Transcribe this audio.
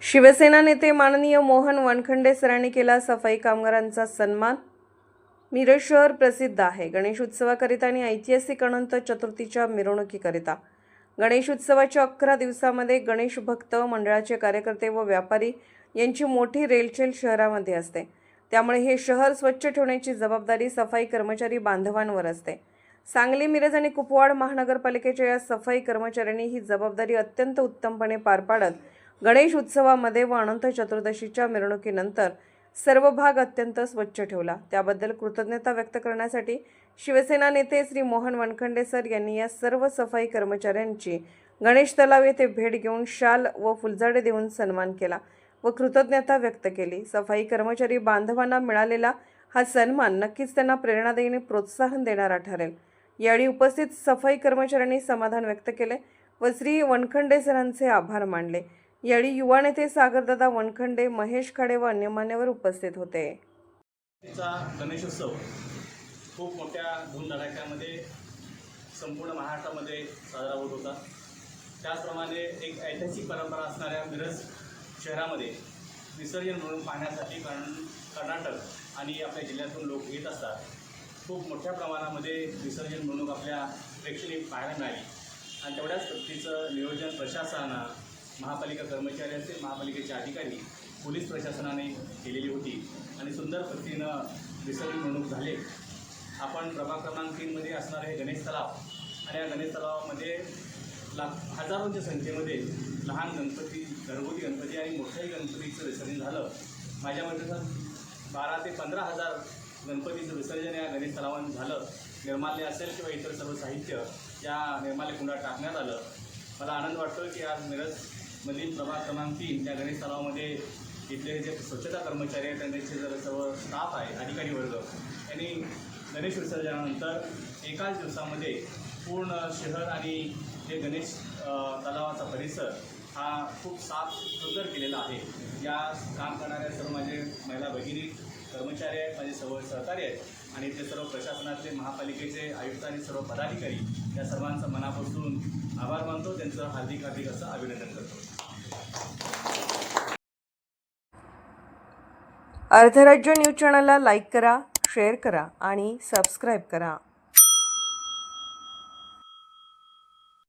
शिवसेना नेते माननीय मोहन वनखंडे सरांनी केला सफाई कामगारांचा सन्मान। मिरज शहर प्रसिद्ध आहे गणेश उत्सवाकरिता आणि ऐतिहासिक अनंत चतुर्थीच्या मिरवणुकीकरिता। गणेश उत्सवाच्या 11 दिवसांमध्ये गणेश भक्त मंडळाचे कार्यकर्ते व व्यापारी यांची मोठी रेलचेल शहरामध्ये असते। त्यामुळे हे शहर स्वच्छ ठेवण्याची जबाबदारी सफाई कर्मचारी बांधवांवर असते। सांगली, मिरज आणि कुपवाड महानगरपालिकेच्या या सफाई कर्मचाऱ्यांनी ही जबाबदारी अत्यंत उत्तमपणे पार पाडत गणेश उत्सवामध्ये व अनंत चतुर्दशीच्या मिरवणुकीनंतर सर्व भाग अत्यंत स्वच्छ ठेवला। त्याबद्दल कृतज्ञता व्यक्त करण्यासाठी शिवसेना नेते श्री मोहन वनखंडे सर यांनी या सर्व सफाई कर्मचाऱ्यांची गणेश तलाव येथे भेट घेऊन शाल व फुलझाडे देऊन सन्मान केला व कृतज्ञता व्यक्त केली। सफाई कर्मचारी बांधवांना मिळालेला हा सन्मान नक्कीच त्यांना प्रेरणादायी आणि प्रोत्साहन देणारा ठरेल। यावेळी उपस्थित सफाई कर्मचाऱ्यांनी समाधान व्यक्त केले व श्री वनखंडे सरांचे आभार मानले। यावेळी युवा नेते सागरदादा वनखंडे, महेश खाडे व अन्य मान्यवर उपस्थित होते। गणेशोत्सव खूप मोठ्या धूमधडाक्यामध्ये संपूर्ण महाराष्ट्रामध्ये साजरा होत होता। त्याचप्रमाणे एक ऐतिहासिक परंपरा असणाऱ्या मिरज शहरामध्ये विसर्जन म्हणून पाहण्यासाठी कर्नाटक आणि आपल्या जिल्ह्यातून लोक येत असतात। खूप मोठ्या प्रमाणामध्ये विसर्जन म्हणून आपल्या प्रेक्षणीय पाहायला मिळाली आणि तेवढ्याच पद्धतीचं नियोजन प्रशासनानं, महापालिका कर्मचारी असेल, महापालिकेचे अधिकारी, पोलीस प्रशासनाने केलेली होती आणि सुंदर पद्धतीनं विसर्जन मिरवणूक झाले। आपण प्रभाग क्रमांक 3 मध्ये असणारे गणेश तलाव आणि या गणेश तलावामध्ये हजारोंच्या संख्येमध्ये लहान गणपती, घरगुती गणपती आणि मोठ्याही गणपतीचं विसर्जन झालं। माझ्या मते 12 ते 15 हजार गणपतीचं विसर्जन या गणेश तलावात झालं। निर्माल्य असेल किंवा इतर सर्व साहित्य या निर्माल्य कुंडात टाकण्यात आलं। मला आनंद वाटतो की आज मिरजमधील प्रभाग क्रमांक 3 या गणेश तलावामध्ये इथले जे स्वच्छता कर्मचारी आहेत, त्यांचे सर्व स्टाफ आहे, अधिकारी वर्ग यांनी गणेश विसर्जनानंतर एकाच दिवसामध्ये पूर्ण शहर आणि जे गणेश तलावाचा परिसर हा खूप साफ सुंदर केलेला आहे। या काम करणाऱ्या सर्व माझे महिला भगिनी, कर्मचारी आहेत, माझे सर्व सहकारी आहेत आणि ते सर्व प्रशासनातले, महापालिकेचे आयुक्त आणि सर्व पदाधिकारी या सर्वांचं मनापासून आभार मानतो, त्यांचं हार्दिक असं अभिनंदन करतो। अर्धराज्य न्यूज चॅनलला लाईक करा, शेअर करा आणि सबस्क्राईब करा।